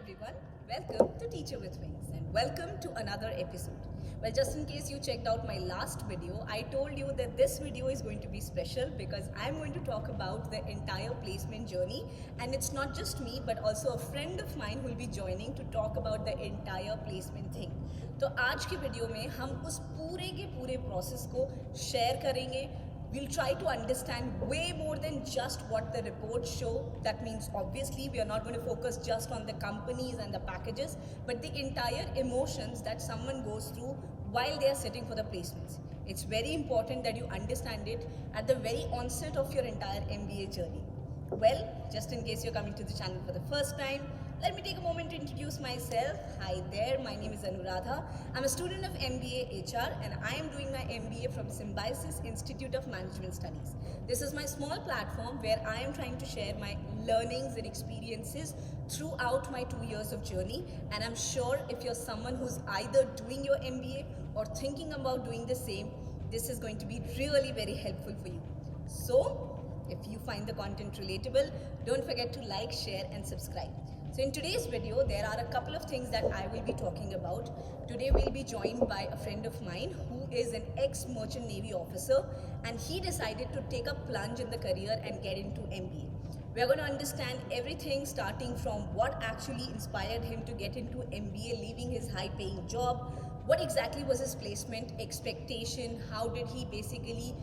everyone, welcome to Teacher with Wings and welcome to another episode. Well, just in case you checked out my last video, I told you that this video is going to be special because I'm going to talk about the entire placement journey, and it's not just me but also a friend of mine who will be joining to talk about the entire placement thing. तो आज की video में हम उस पूरे के पूरे process को शेयर करेंगे. We'll try to understand way more than just what the reports show. That means obviously we are not going to focus just on the companies and the packages, but the entire emotions that someone goes through while they are sitting for the placements. It's very important that you understand it at the very onset of your entire MBA journey. Well, just in case you're coming to the channel for the first time, let me take a moment to introduce myself. Hi there, my name is Anuradha. I'm a student of MBA HR and I am doing my MBA from Symbiosis Institute of Management Studies. This is my small platform where I am trying to share my learnings and experiences throughout my 2 years of journey, and I'm sure if you're someone who's either doing your MBA or thinking about doing the same, this is going to be really very helpful for you. So, if you find the content relatable, don't forget to like, share and subscribe. So in today's video, there are a couple of things that I will be talking about. Today we'll be joined by a friend of mine who is an ex-merchant Navy officer, and he decided to take a plunge in the career and get into MBA. We are going to understand everything starting from what actually inspired him to get into MBA, leaving his high-paying job, what exactly was his placement expectation, how did he basically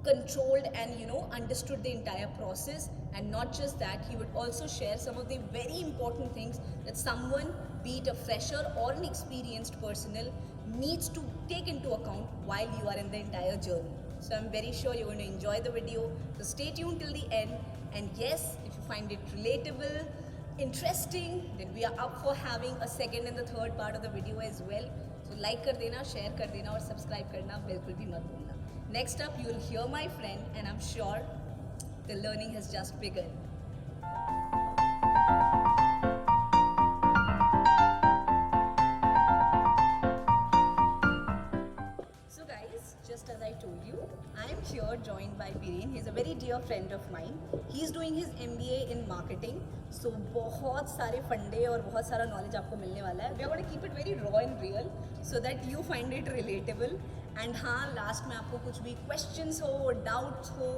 controlled and understood the entire process. And not just that, he would also share some of the very important things that someone, be it a fresher or an experienced personnel, needs to take into account while you are in the entire journey. So I'm very sure you're going to enjoy the video, so stay tuned till the end. And yes, if you find it relatable, interesting, then we are up for having a second and the third part of the video as well. So like कर देना, share कर देना और subscribe करना बिल्कुल भी मत भूलना. Next up, you will hear my friend, and I'm sure the learning has just begun. So guys, just as I told you, I am here joined by Viren. He's a very dear friend of mine. He's doing his MBA in marketing. So बहुत सारे फंडे और बहुत सारा knowledge आपको मिलने वाला है. We are going to keep it very raw and real so that you find it relatable. And हाँ, लास्ट में आपको कुछ भी क्वेश्चंस हो, डाउट्स हो,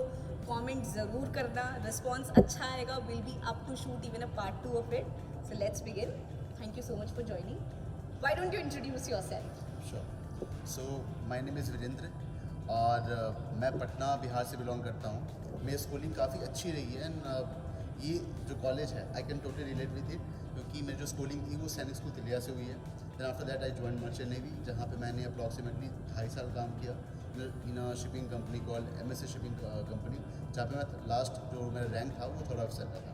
कमेंट ज़रूर करना. रिस्पॉन्स अच्छा आएगा, will be up to shoot even a part 2 of it. So let's begin. Thank you so much for joining. Why don't you introduce yourself? Sure. So my name is Virendra और मैं पटना बिहार से belong करता हूँ. मेरी schooling काफ़ी अच्छी रही है एंड ये जो कॉलेज है I can totally relate with it, क्योंकि मेरी जो स्कूलिंग थी वो सैनिक स्कूल तिलिया से हुई है. Then after that I join merchant navy, जहाँ पे मैंने अप्रॉक्सीमेटली 2.5 साल काम किया in a shipping company called MSC shipping company, जहाँ पे मैं लास्ट जो मेरा रैंक था वो 3rd ऑफिसर का था.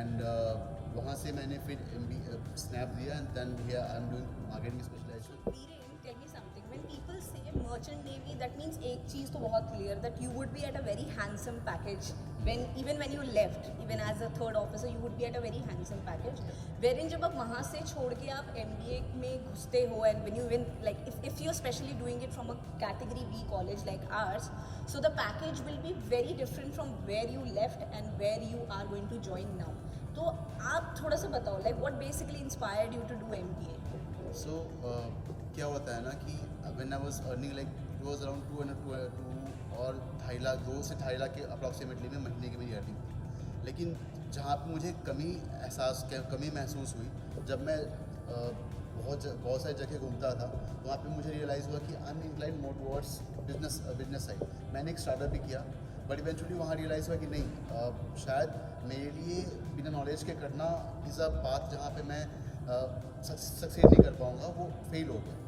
एंड वहाँ से मैंने फिर MBA स्नैप दिया and then I am doing marketing specialisation. Tell me something. When people say merchant navy, that means एक चीज़ तो बहुत clear that you would be at a very handsome package. Even when you left, even as a 3rd officer, you would be at a very handsome package. Wherein जब आप वहाँ से छोड़ के आप MBA में घुसते हो, and when you if you're especially doing it from a category B college like ours, so the package will be very different from where you left and where you are going to join now. तो आप थोड़ा सा बताओ, like what basically inspired you to do MBA? So क्या होता है ना कि when I was earning like it was around 2 और 2.5 लाख 2 से 2.5 लाख के अप्रॉक्सीमेटली में महीने की मेरी अर्निंग थी. लेकिन जहाँ पे मुझे कमी महसूस हुई जब मैं बहुत सारी जगह घूमता था, वहाँ पे मुझे रियलाइज़ हुआ कि I am inclined more towards business side. मैंने एक स्टार्टअप भी किया, बट इवेंचुअली वहाँ रियलाइज़ हुआ कि नहीं, शायद मेरे लिए बिना नॉलेज के करना इज़ अ पाथ जहाँ पे मैं सक्सेस नहीं कर पाऊँगा, वो फेल हो गया.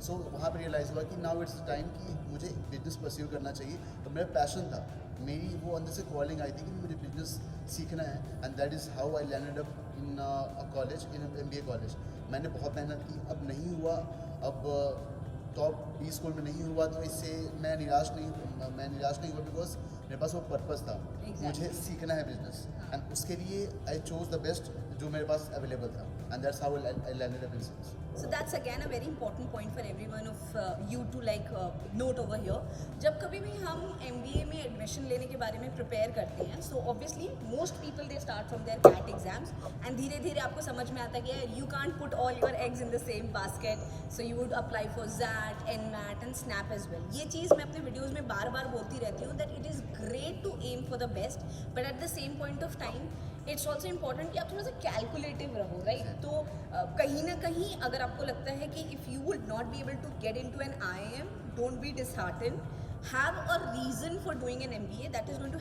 सो वहाँ पे रियलाइज़ हुआ कि नाउ इट्स टाइम कि मुझे बिजनेस परस्यू करना चाहिए. तो मेरा पैशन था, मेरी वो अंदर से कॉलिंग आई थी कि मुझे बिजनेस सीखना है, and that is how I landed up in a college, in MBA college. मैंने बहुत मेहनत की, अब नहीं हुआ, अब टॉप 20 स्कूल में नहीं हुआ, तो इससे मैं निराश नहीं हुआ बिकॉज मेरे पास वो पर्पस था. मुझे सीखना है बिजनेस, एंड उसके लिए आई चोज द बेस्ट जो मेरे पास अवेलेबल था, and that's how I landed up in sales. So that's again a very important point for everyone of you to note over here. जब कभी भी हम MBA में एडमिशन लेने के बारे में प्रिपेयर करते हैं, so obviously most people they start from their CAT exams and धीरे धीरे आपको समझ में आता है कि you can't put all your eggs in the same basket, so you would apply for that, NMAT and SNAP as well. ये चीज़ मैं अपने वीडियोज़ में बार बार बोलती रहती हूँ that it is great to aim for the best, but at the same point of time it's also important कि आप थोड़ा सा कैलकुलेटिव रहो, राइट? तो कहीं ना कहीं अगर आपको लगता है कि if you would not be able to get in to an IIM, don't be disheartened, have a reason for doing an MBA that is going to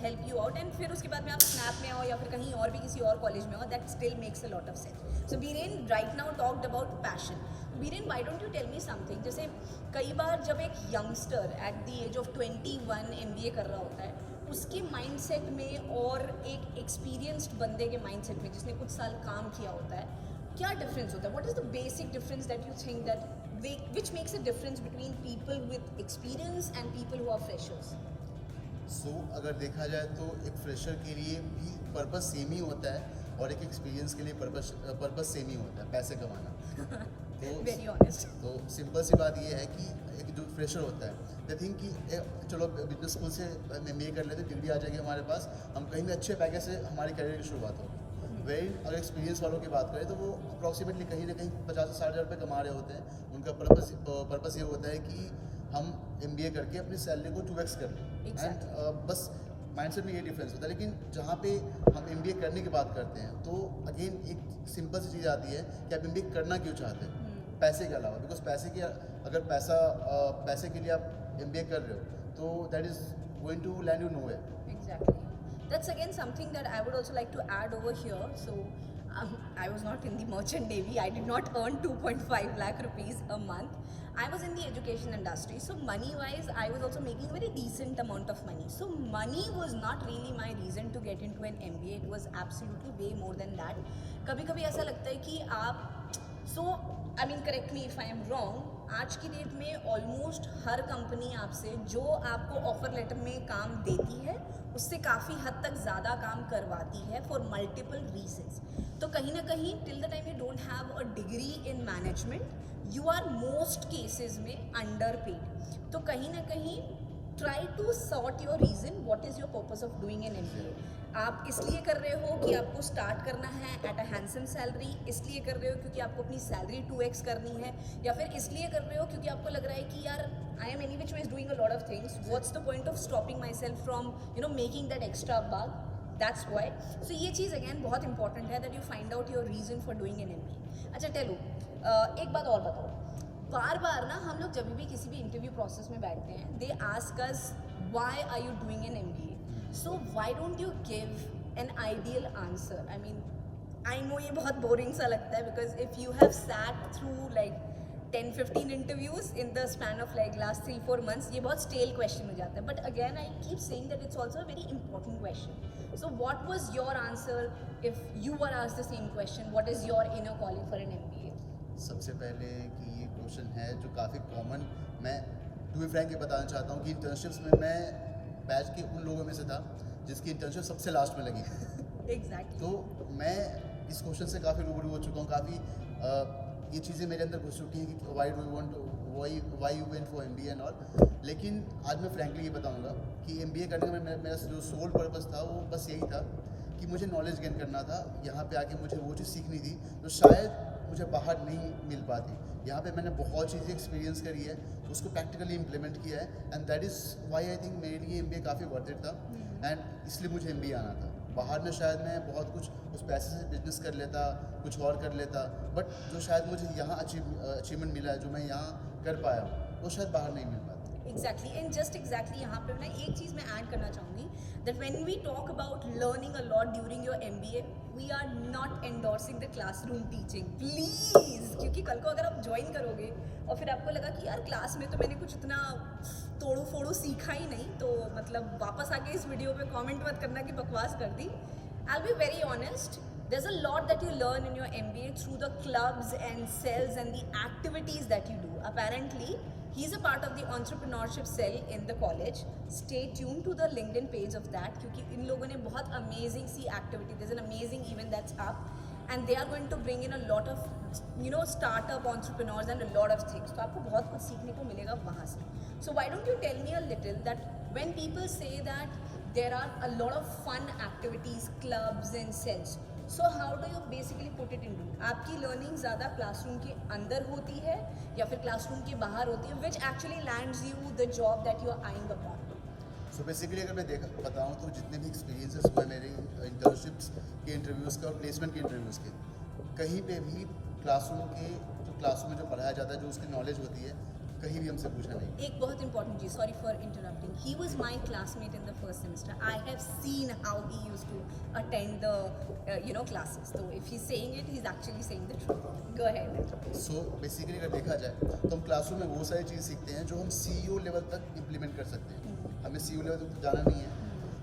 help you out, and फिर उसके बाद में आप स्नैप में आओ या फिर कहीं और भी किसी और कॉलेज में आओ, that still makes a lot of sense. So Biren right now talked about passion. Biren, why don't you tell me something, जैसे कई बार जब एक youngster at the age of 21 MBA कर रहा होता है, उसके माइंडसेट में और एक एक्सपीरियंस्ड बंदे के माइंडसेट में जिसने कुछ साल काम किया होता है, क्या डिफरेंस होता है? What is the basic difference that you think that which makes a difference between people with experience and people who are freshers? सो अगर देखा जाए तो एक फ्रेशर के लिए भी पर्पस सेम ही होता है और एक एक्सपीरियंस के लिए पर्पस सेम ही होता है, पैसे कमाना। तो Very honest. तो सिंपल सी बात ये है कि एक जो फ्रेशर होता है, आई थिंक कि चलो बिजनेस स्कूल से MBA कर लेते, डिग्री आ जाएगी हमारे पास, हम कहीं भी अच्छे पैकेज से हमारी करियर की शुरुआत होगी। वेरी अगर एक्सपीरियंस वालों की बात करें तो वो अप्रॉक्सीमेटली कहीं ना कहीं 50 से 60 हज़ार रुपये कमा रहे होते हैं। उनका पर्पस ये होता है कि हम MBA करके अपनी सैलरी को 2x कर लें। Exactly. एंड बस माइंडसेट में ये डिफरेंस होता है। लेकिन जहाँ पे हम MBA करने की बात करते हैं तो अगेन एक सिंपल सी चीज़ आती है कि आप MBA करना क्यों चाहते हैं, पैसे के अलावा। बिकॉज पैसे के लिए आप MBA कर रहे हो तो that is going to land you nowhere. Exactly. That's again something that I would also like to add over here. So, I was not in the merchant navy. I did not earn 2.5 lakh rupees a month. I was in the education industry. So, money-wise, I was also making a very decent amount of money. So, money was not really my reason to get into an MBA. It was absolutely way more than that. कभी-कभी ऐसा लगता है कि आप correct me if I am wrong, आज की date में almost हर company आपसे जो आपको ऑफर लेटर में काम देती है उससे काफ़ी हद तक ज़्यादा काम करवाती है फॉर मल्टीपल रीजंस। तो कहीं ना कहीं till the time you don't have a degree in management you are most cases में अंडर पेड। तो कहीं ना कहीं try to sort your reason what is your purpose of doing an MBA। आप इसलिए कर रहे हो कि आपको स्टार्ट करना है एट अ हैंडसम सैलरी, इसलिए कर रहे हो क्योंकि आपको अपनी सैलरी 2x करनी है, या फिर इसलिए कर रहे हो क्योंकि आपको लग रहा है कि यार I am any which way is doing a lot of things, what's the point of stopping myself from making that extra bug, that's why. So ये चीज़ अगेन बहुत इंपॉर्टेंट है that you find out your reason for doing an MBA। अच्छा टेलो, एक बात और बताओ, बार बार ना हम लोग जब भी किसी भी इंटरव्यू प्रोसेस में बैठते हैं they ask us why are you doing an MBA, so why don't you give an ideal answer? I know ये बहुत बोरिंग सा लगता है because if you have sat through like 10-15 interviews in the span of like last 3-4 months, ये बहुत stale question हो जाता है, but again I keep saying that it's also a very important question. So what was your answer if you were asked the same question? What is your inner calling for an MBA? सबसे पहले कि ये question है जो काफ़ी common, मैं to be frank ये बताना चाहता हूँ कि इंटर्नशिप्स में मैं बैच के उन लोगों में से था जिसकी इंटर्नशिप सबसे लास्ट में लगी। Exactly. तो मैं इस क्वेश्चन से काफ़ी रूबरू हो चुका हूँ, काफ़ी ये चीज़ें मेरे अंदर घुस चुकी हैं कि why you went for MBA and all. लेकिन आज मैं फ्रैंकली ये बताऊँगा कि MBA करने में मेरा जो सोल पर्पस था वो बस यही था कि मुझे नॉलेज गेन करना था। यहाँ पे आके मुझे वो चीज़ सीखनी थी जो शायद मुझे बाहर नहीं मिल पाती। यहाँ पे मैंने बहुत चीज़ें एक्सपीरियंस करी है, उसको प्रैक्टिकली इम्प्लीमेंट किया है, and that is why I think मेरे लिए MBA काफ़ी वर्थ इट था, एंड इसलिए मुझे MBA आना था। बाहर में शायद मैं बहुत कुछ उस पैसे से बिजनेस कर लेता, कुछ और कर लेता, बट जो शायद मुझे यहाँ अचीवमेंट मिला है, जो मैं यहाँ कर पाया हूँ, वो शायद बाहर नहीं मिल पाता। Exactly, and just exactly यहाँ पे ना एक चीज़ मैं ऐड करना चाहूँगी that when we talk about learning a lot during your MBA, we are not endorsing the classroom teaching, please, क्योंकि कल को अगर आप ज्वाइन करोगे और फिर आपको लगा कि यार क्लास में तो मैंने कुछ इतना तोड़ू फोड़ू सीखा ही नहीं, तो मतलब वापस आके इस वीडियो पे कमेंट मत करना कि बकवास कर दी। I'll be very honest, there's a lot that you learn in your MBA through the clubs and cells and the activities that you do. Apparently, he's a part of the entrepreneurship cell in the college. Stay tuned to the LinkedIn page of that क्योंकि इन लोगों ने बहुत amazing C activity, there's an amazing event that's up and they are going to bring in a lot of startup entrepreneurs and a lot of things. तो आपको बहुत कुछ सीखने को मिलेगा वहाँ से. So why don't you tell me a little that when people say that there are a lot of fun activities, clubs and cells, so how do you basically put it into, आपकी learning ज़्यादा classroom के अंदर होती है या फिर classroom के बाहर होती है, which actually lands you the job that you are eyeing upon? So basically अगर मैं बताऊँ तो जितने भी एक्सपीरियंसेस हुए मेरे इंटर्नशिप्स के इंटरव्यूज़ के और प्लेसमेंट के इंटरव्यूज़ के, कहीं पे भी क्लासरूम में जो पढ़ाया जाता है, जो उसकी नॉलेज होती है, कहीं भी हमसे पूछा नहीं। एक बहुत इंपॉर्टेंट चीज, sorry for interrupting, he was my classmate in the first semester, I have seen how he used to attend the classes, तो if he is saying it, he is actually saying the truth. Go ahead. So basically अगर देखा जाए तो हम classroom में वो सारी चीज़ सीखते हैं जो हम CEO लेवल तक इम्प्लीमेंट कर सकते हैं. हमें CEO लेवल तक तो जाना नहीं है.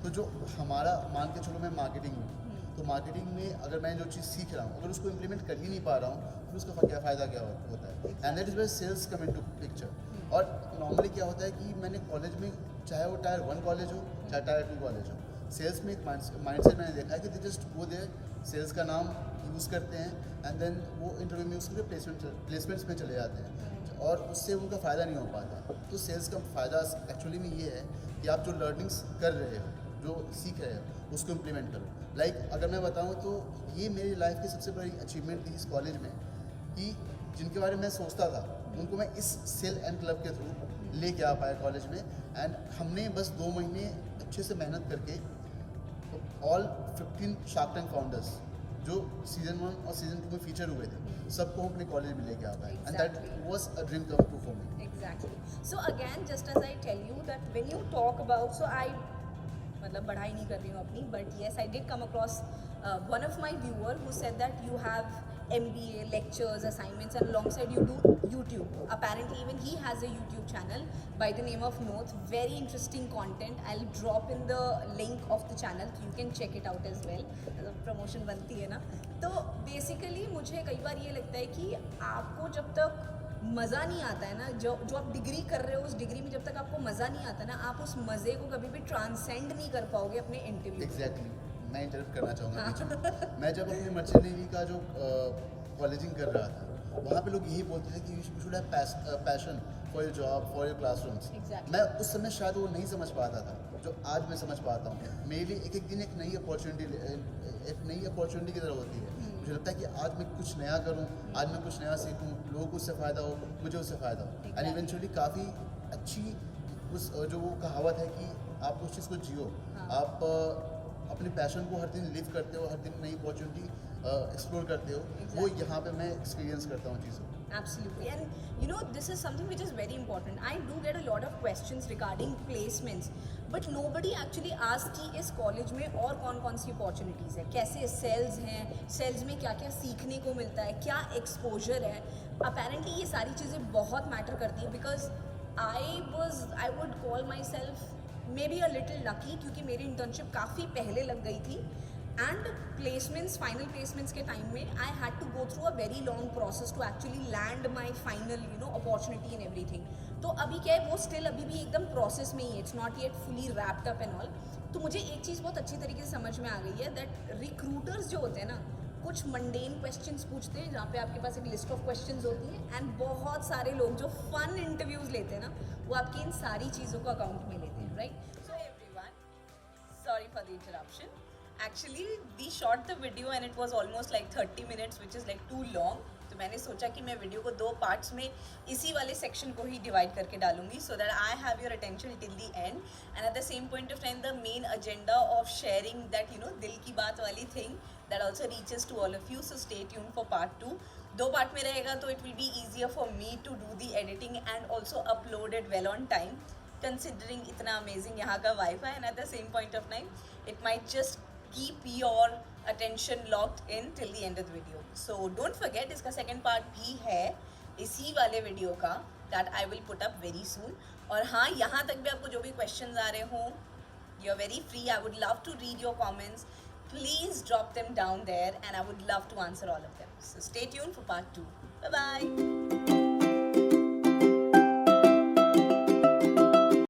तो जो हमारा, मान के चलो मैं मार्केटिंग में, तो मार्केटिंग में अगर मैं जो चीज़ सीख रहा हूँ अगर उसको इम्प्लीमेंट कर ही नहीं पा रहा हूँ, फिर उसका क्या फ़ायदा क्या होता है. And that is where sales come into picture. और नॉर्मली क्या होता है कि मैंने कॉलेज में, चाहे वो टायर 1 कॉलेज हो चाहे टायर 2 कॉलेज हो, सेल्स में एक माइंडसेट मैंने देखा है कि they just go there, sales का नाम यूज़ करते हैं एंड देन वो इंटरव्यू में यूज़ करके प्लेसमेंट्स में चले जाते हैं और उससे उनका फ़ायदा नहीं हो पाता. तो सेल्स का फ़ायदा एक्चुअली में ये है कि आप जो लर्निंग्स कर रहे हो, जो सीख रहे हो, उसको इम्प्लीमेंट करो. लाइक अगर मैं बताऊँ तो ये मेरी लाइफ की सबसे बड़ी अचीवमेंट थी इस कॉलेज में, कि जिनके बारे में मैं सोचता था उनको मैं इस सेल एंड क्लब के थ्रू लेके आ पाया कॉलेज में. एंड हमने बस 2 महीने अच्छे से मेहनत करके ऑल 15 शार्क टैंक फाउंडर्स जो सीजन 1 और सीजन 2 में फीचर हुए थे, सबको हम अपने कॉलेज में लेके आ पाए. And that was a dream come true for me. Exactly. So again, just as I tell you that when you talk about, so I मतलब बढ़ाई नहीं कर रही हूँ अपनी, but yes, I did come across one of my viewer who said that you have MBA lectures, assignments, and alongside you do YouTube. Apparently, even he has a YouTube channel by the name of Noth. Very interesting content. I'll drop in the link of the channel, so you can check it out as well. Promotion बनती है ना. तो basically मुझे कई बार ये लगता है कि आपको जब तक मज़ा नहीं आता है ना, जो आप डिग्री कर रहे हो, उस डिग्री में जब तक आपको मज़ा नहीं आता ना, आप उस मज़े को कभी भी ट्रांसेंड नहीं कर पाओगे अपने इंटरव्यू. एग्जैक्टली. मैं इंटरप्ट करना चाहूँगा बीच में. मैं जब अपने मर्चेंट नेवी का जो कॉलेजिंग कर रहा था, वहाँ पे लोग यही बोलते थे कि you should have passion for your job, for your classrooms. Exactly. मैं उस समय शायद वो नहीं समझ पाता था जो आज मैं समझ पाता हूँ. मेरे लिए एक एक दिन एक नई अपॉर्चुनिटी की तरह होती है. मुझे लगता है कि आज मैं कुछ नया करूँ, आज मैं कुछ नया सीखूँ, लोगों को उससे फ़ायदा हो, मुझे उससे फ़ायदा हो. एंड इवेंचुअली काफ़ी अच्छी उस जो वो कहावत है कि आप उस चीज़ को जियो. आप अपने पैशन को हर दिन लिव करते हो, हर दिन नई अपॉर्चुनिटी एक्सप्लोर करते हो. वो यहाँ पे मैं एक्सपीरियंस करता हूँ चीज़ों. Absolutely. And this is something which is very important. I do get a lot of questions regarding placements, but nobody actually asks कि इस कॉलेज में और कौन सी अपॉर्चुनिटीज़ है, कैसे सेल्स हैं, सेल्स में क्या क्या सीखने को मिलता है, क्या एक्सपोजर है. अपेरेंटली ये सारी चीज़ें बहुत मैटर करती है, because I would call myself maybe a little lucky, क्योंकि मेरी इंटर्नशिप काफ़ी पहले लग गई थी. एंड प्लेसमेंट्स, फाइनल प्लेसमेंट्स के टाइम में I had to go through a very long process to actually land my final opportunity in everything. तो अभी क्या है, वो स्टिल अभी भी एकदम प्रोसेस में ही है, it's not yet fully wrapped up and all. तो मुझे एक चीज़ बहुत अच्छी तरीके से समझ में आ गई है, दैट रिक्रूटर्स जो होते हैं ना, कुछ मंडेन क्वेश्चंस पूछते हैं जहाँ पे आपके पास एक लिस्ट ऑफ क्वेश्चंस होती है, एंड बहुत सारे लोग जो फन इंटरव्यूज लेते हैं ना, वो आपकी इन सारी चीज़ों को अकाउंट में लेते हैं, right. So everyone, sorry for the interruption. Actually, we shot the video and it was almost like 30 minutes, which is like too long. तो मैंने सोचा कि मैं वीडियो को 2 पार्ट्स में इसी वाले सेक्शन को ही डिवाइड करके डालूंगी, so that I have your attention till the end. And at the same point of time the main agenda of sharing that दिल की बात वाली thing that also reaches to all of you. So stay tune for part 2. 2 part में रहेगा तो it will be easier for me to do the editing and also upload it well on time, considering इतना amazing यहाँ का wifi. And at the same point of time it might just keep your attention locked in till the end of the video. So don't forget, इसका second part भी है इसी वाले video का, that I will put up very soon. और हाँ, यहाँ तक भी आपको जो भी questions आ रहे हों, you're very free. I would love to read your comments. Please drop them down there and I would love to answer all of them. So stay tuned for part 2. Bye bye.